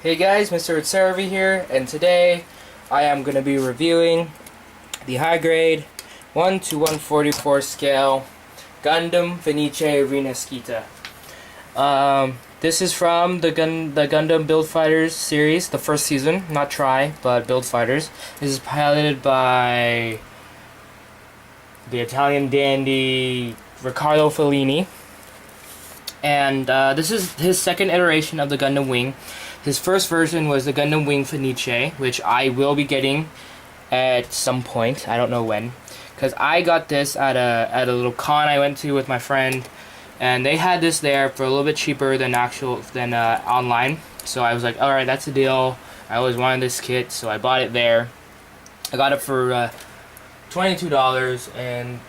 Hey guys, Mr. Ritservi here, and today I am going to be reviewing the high grade 1 to 144 scale Gundam Fenice Rinascita. This is from the Gundam Build Fighters series, the first season, not Try, but Build Fighters. This is piloted by the Italian dandy Riccardo Fellini, and this is his second iteration of the Gundam Wing. His first version was the Gundam Wing Fenice, which I will be getting at some point. I don't know when, because I got this at a little con I went to with my friend, and they had this there for a little bit cheaper than online. So I was like, all right, that's a deal. I always wanted this kit, so I bought it there. I got it for $22, and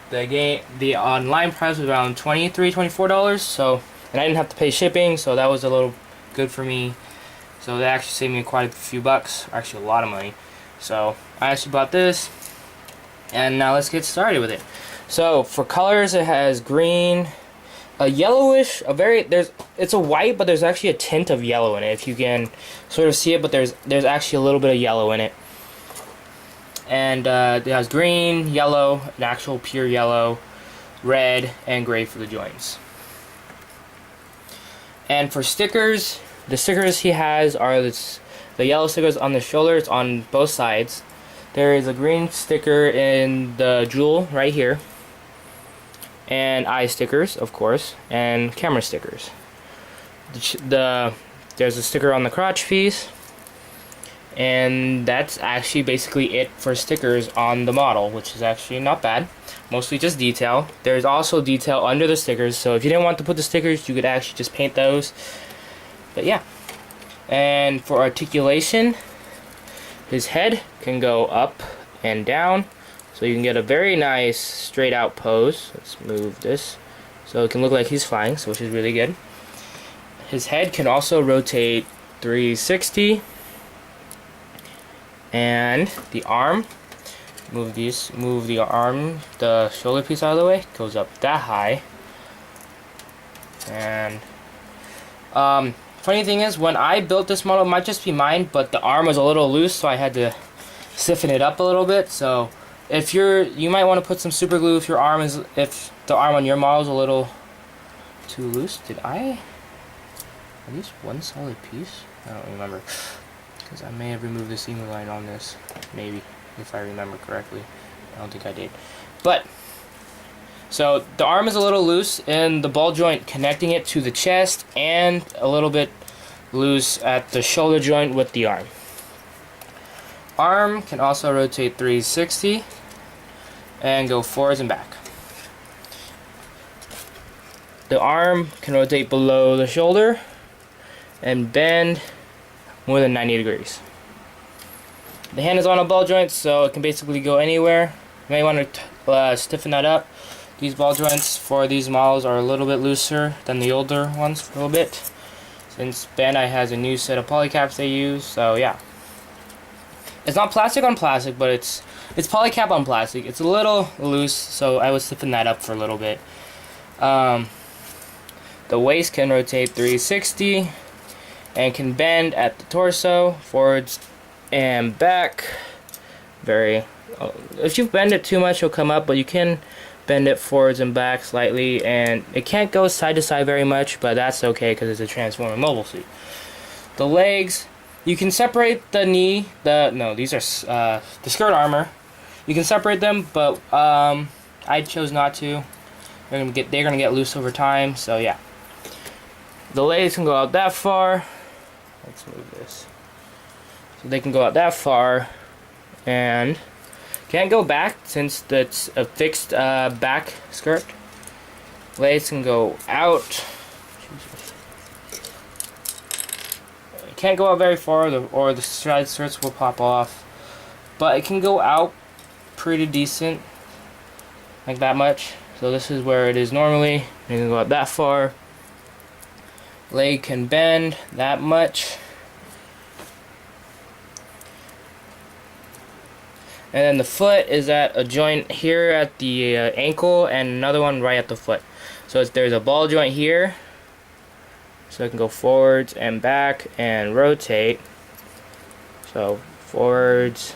the online price was around $23, $24. So, and I didn't have to pay shipping, so that was a little good for me. So that actually saved me quite a few bucks, actually a lot of money. So I actually bought this, and now let's get started with it. So for colors, it has green, a yellowish, it's a white, but there's actually a tint of yellow in it. If you can sort of see it, but there's actually a little bit of yellow in it. And it has green, yellow, an actual pure yellow, red, and gray for the joints. And for stickers, the stickers he has are the yellow stickers on the shoulders on both sides. There is a green sticker in the jewel right here, and eye stickers, of course, and camera stickers. There's a sticker on the crotch piece, and that's actually basically it for stickers on the model, which is actually not bad. Mostly just detail. There's also detail under the stickers, so if you didn't want to put the stickers, you could actually just paint those. But yeah. And for articulation, his head can go up and down, so you can get a very nice straight out pose. Let's move this so it can look like he's flying, so which is really good. His head can also rotate 360, and the arm, move the arm, the shoulder piece out of the way, goes up that high. And funny thing is, when I built this model, it might just be mine, but the arm was a little loose, so I had to stiffen it up a little bit. So if you might want to put some super glue if the arm on your model is a little too loose. Did I at least one solid piece? I don't remember, because I may have removed the seam line on this, maybe, if I remember correctly. I don't think I did. But so the arm is a little loose in the ball joint connecting it to the chest, and a little bit loose at the shoulder joint with the arm. Arm can also rotate 360 and go forwards and back. The arm can rotate below the shoulder and bend more than 90 degrees. The hand is on a ball joint, so it can basically go anywhere. You may want to stiffen that up. These ball joints for these models are a little bit looser than the older ones, a little bit, since Bandai has a new set of polycaps they use. So yeah, it's not plastic on plastic, but it's polycap on plastic. It's a little loose, so I would stiffen that up for a little bit. The waist can rotate 360 and can bend at the torso, forwards and back. If you bend it too much, it'll come up, but you can bend it forwards and back slightly, and it can't go side to side very much, but that's okay because it's a transformer mobile suit. The legs, you can separate the knee, these are the skirt armor. You can separate them, but I chose not to. They're gonna get loose over time, so yeah. The legs can go out that far. Let's move this. So they can go out that far, and can't go back since that's a fixed back skirt. Legs can go out. It can't go out very far, or the side skirts will pop off. But it can go out pretty decent, like that much. So this is where it is normally. It can go out that far. Leg can bend that much. And then the foot is at a joint here at the ankle, and another one right at the foot. So there's a ball joint here, So I can go forwards and back and rotate. So forwards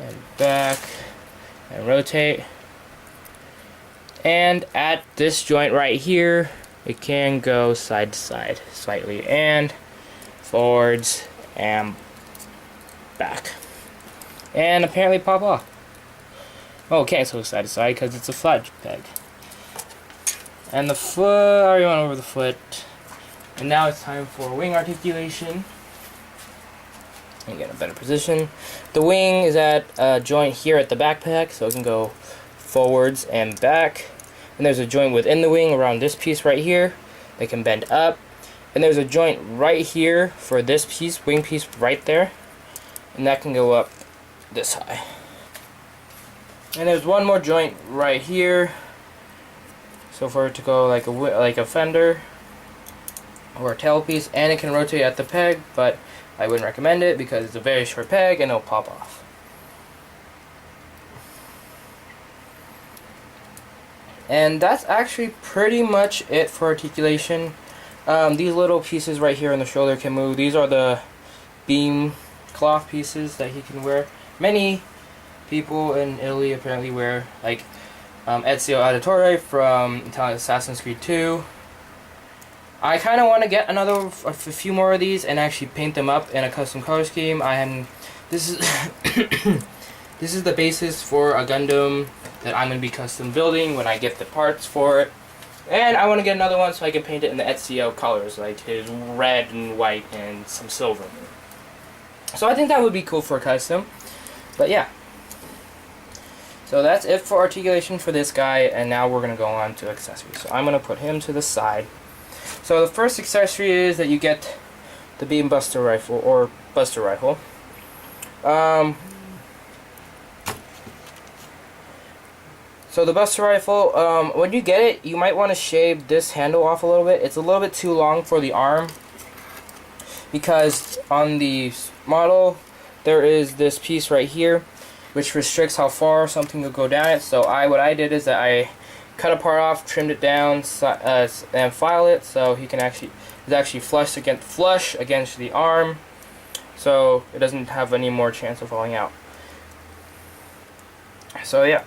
and back and rotate. And at this joint right here, it can go side to side slightly, and forwards and back. And apparently pop off. Oh, it can't go side to side because it's a flat peg. And the foot, I already went over the foot. And now it's time for wing articulation. And get in a better position. The wing is at a joint here at the backpack, so it can go forwards and back. And there's a joint within the wing around this piece right here that can bend up. And there's a joint right here for this piece, wing piece right there. And that can go up this high. And there's one more joint right here. So for it to go like a fender or a tailpiece, and it can rotate at the peg, but I wouldn't recommend it because it's a very short peg and it'll pop off. And that's actually pretty much it for articulation. These little pieces right here on the shoulder can move. These are the beam cloth pieces that he can wear. Many people in Italy apparently wear, like Ezio Auditore from Italian Assassin's Creed 2. I kind of want to get a few more of these and actually paint them up in a custom color scheme. This is this is the basis for a Gundam that I'm going to be custom building when I get the parts for it. And I want to get another one so I can paint it in the Ezio colors, like his red and white and some silver. So I think that would be cool for a custom. But yeah. So that's it for articulation for this guy, and now we're going to go on to accessories. So I'm going to put him to the side. So the first accessory is that you get the beam buster rifle, or buster rifle. So the buster rifle, when you get it, you might want to shave this handle off a little bit. It's a little bit too long for the arm, because on the model there is this piece right here which restricts how far something will go down it. So what I did is that I cut a part off, trimmed it down, and filed it so he can it's actually flush against the arm, so it doesn't have any more chance of falling out. So yeah,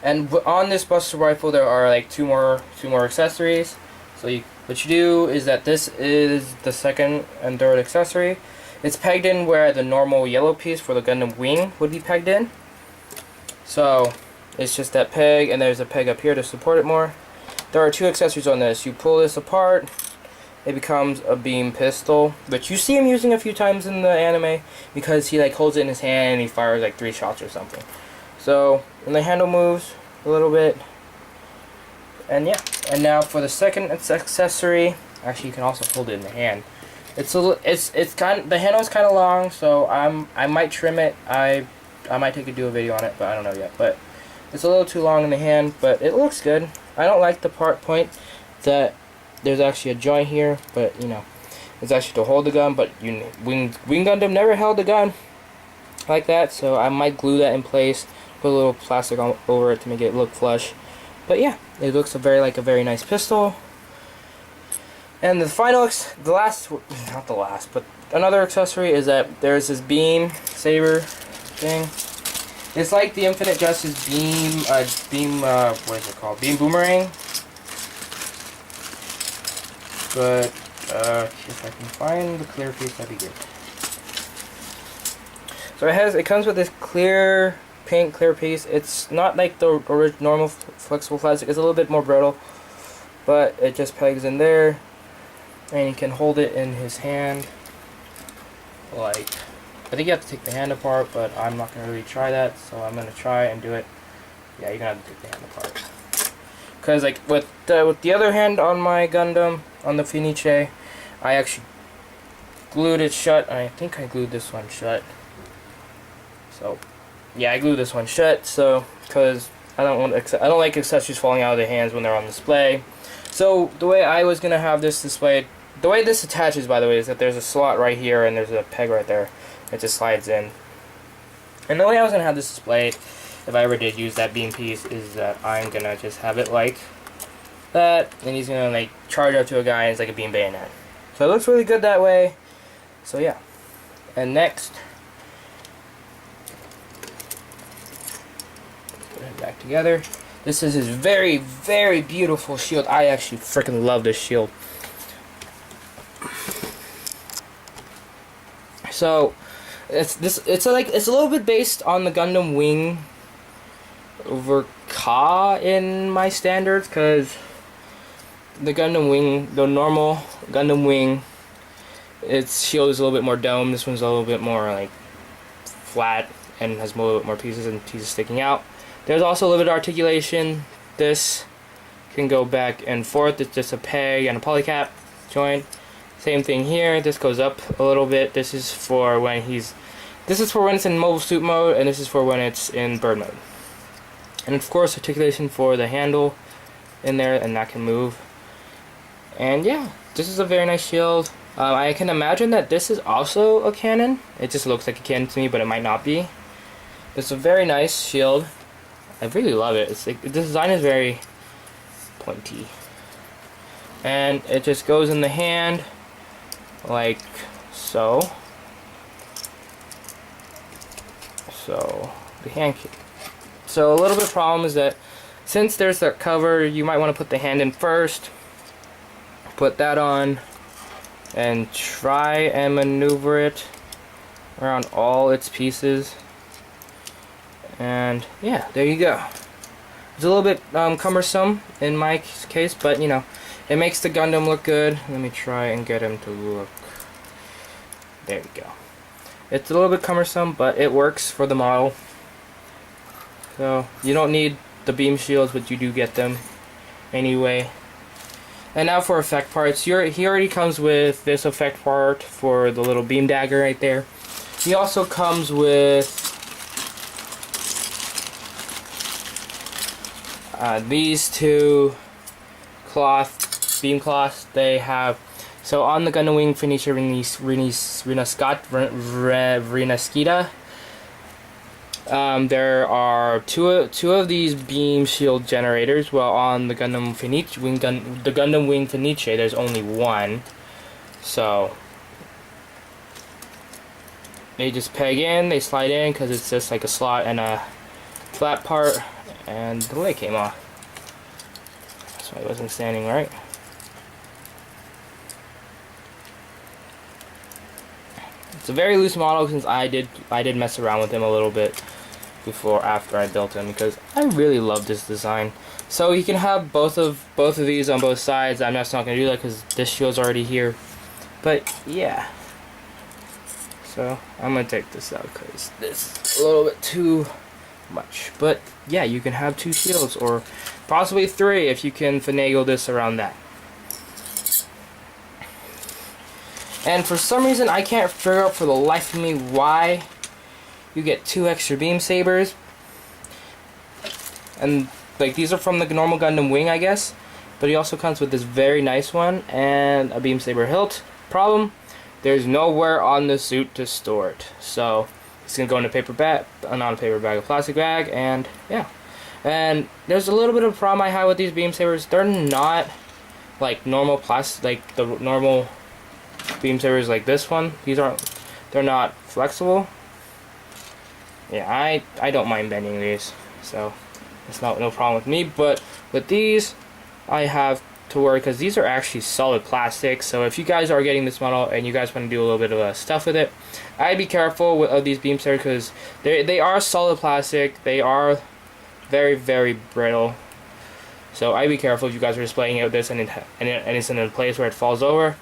and on this buster rifle there are like two more accessories. So what you do is that this is the second and third accessory. It's pegged in where the normal yellow piece for the Gundam wing would be pegged in. So it's just that peg, and there's a peg up here to support it more. There are two accessories on this. You pull this apart, it becomes a beam pistol, which you see him using a few times in the anime because he like holds it in his hand and he fires like 3 shots or something. So when the handle moves a little bit, and yeah. And now for the second accessory, actually you can also hold it in the hand. The handle is kind of long, so I might trim it. I might do a video on it, but I don't know yet. But it's a little too long in the hand, but it looks good. I don't like the point that there's actually a joint here, but you know, it's actually to hold the gun. But Wing Gundam never held the gun like that, so I might glue that in place, put a little plastic over it to make it look flush. But yeah, it looks like a very nice pistol. And another accessory is that there's this beam saber thing. It's like the Infinite Justice what is it called? Beam boomerang. But if I can find the clear piece, that'd be good. So it comes with this clear piece. It's not like the normal flexible plastic. It's a little bit more brittle, but it just pegs in there. And you can hold it in his hand. Like, I think you have to take the hand apart, but I'm not going to really try that, so I'm going to try and do it. Yeah, you're going to have to take the hand apart. Because like with the other hand on my Gundam, on the Fenice, I actually glued it shut. I think I glued this one shut. So, yeah, I glued this one shut. So, because I don't like accessories falling out of the hands when they're on display. So the way I was gonna have this displayed, the way this attaches, by the way, is that there's a slot right here and there's a peg right there. It just slides in. And the way I was gonna have this displayed, if I ever did use that beam piece, is that I'm gonna just have it like that, and he's gonna like charge up to a guy and it's like a beam bayonet. So it looks really good that way. So yeah. And next, put it back together. This is his very, very beautiful shield. I actually freaking love this shield. So it's a little bit based on the Gundam Wing over Ka in my standards, because the Gundam Wing, the normal Gundam Wing, its shield is a little bit more domed. This one's a little bit more like flat and has a little bit more pieces and pieces sticking out. There's also a little bit of articulation. This can go back and forth. It's just a peg and a polycap joint. Same thing here. This goes up a little bit. This is for when it's in mobile suit mode, and this is for when it's in bird mode. And of course, articulation for the handle in there, and that can move. And yeah, this is a very nice shield. I can imagine that this is also a cannon. It just looks like a cannon to me, but it might not be. It's a very nice shield. I really love it. It's like the design is very pointy, and it just goes in the hand like so. So the hand. So a little bit of problem is that since there's that cover, you might want to put the hand in first. Put that on and try and maneuver it around all its pieces. And yeah, there you go. It's a little bit cumbersome in my case, but you know, it makes the Gundam look good. Let me try and get him to look. There we go. It's a little bit cumbersome, but it works for the model. So you don't need the beam shields, but you do get them anyway. And now for effect parts. He already comes with this effect part for the little beam dagger right there. He also comes with these two beam cloths. They have, so on the Gundam Wing Fenice Rinascita, there are two of these beam shield generators, while on the Gundam Wing Fenice, there's only one. So they just peg in, they slide in because it's just like a slot and a flat part, and the leg came off. So I wasn't standing right. It's a very loose model, since I did mess around with him a little bit after I built him, because I really love this design. So you can have both of these on both sides. I'm just not gonna do that because this shield's already here. But yeah. So I'm gonna take this out because this is a little bit too much. But yeah, you can have two shields, or possibly three if you can finagle this around that. And for some reason, I can't figure out for the life of me why you get two extra beam sabers. And like, these are from the normal Gundam Wing, I guess. But he also comes with this very nice one and a beam saber hilt. Problem: there's nowhere on the suit to store it. So it's gonna go in a paper bag, not a paper bag, a plastic bag, and yeah. And there's a little bit of a problem I have with these beam sabers. They're not like normal plastic, like the normal beam sabers like this one. They're not flexible. Yeah, I don't mind bending these, so it's no problem with me. But with these, I have to worry because these are actually solid plastic. So if you guys are getting this model and you guys want to do a little bit of stuff with it, I'd be careful of these beam sabers because they are solid plastic. They are very, very brittle. So I'd be careful if you guys are just playing out this and it's in a place where it falls over.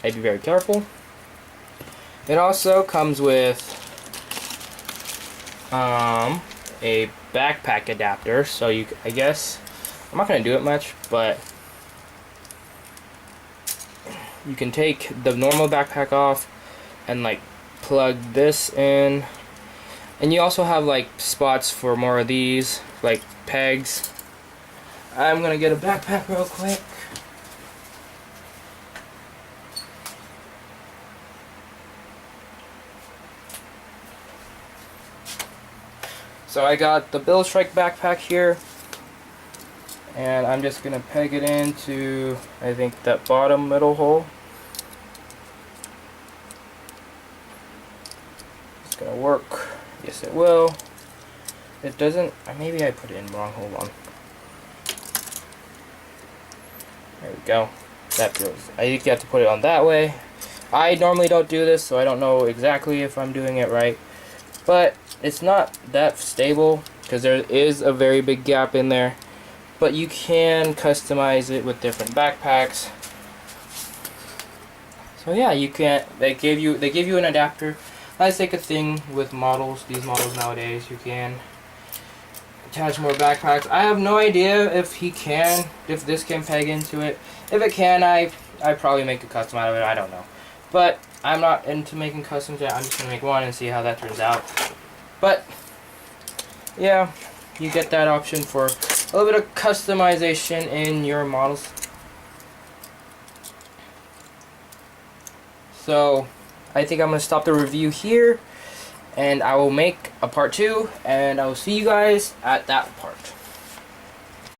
I'd be very careful. It also comes with a backpack adapter, so I guess I'm not gonna do it much, but you can take the normal backpack off and like plug this in, and you also have like spots for more of these like pegs. I'm gonna get a backpack real quick. So I got the Bill Strike backpack here, and I'm just gonna peg it into, I think, that bottom middle hole. It's gonna work. Yes, it will. It doesn't. Maybe I put it in wrong. Hold on. There we go. That goes. I think you have to put it on that way. I normally don't do this, so I don't know exactly if I'm doing it right. But it's not that stable because there is a very big gap in there. But you can customize it with different backpacks. So yeah, you can. They give you an adapter. That's like a thing with models. These models nowadays, you can attach more backpacks. I have no idea if this can peg into it. If it can, I probably make a custom out of it. I don't know. But I'm not into making customs yet. I'm just going to make one and see how that turns out. But, yeah, you get that option for a little bit of customization in your models. So, I think I'm going to stop the review here. And I will make a part 2. And I will see you guys at that part.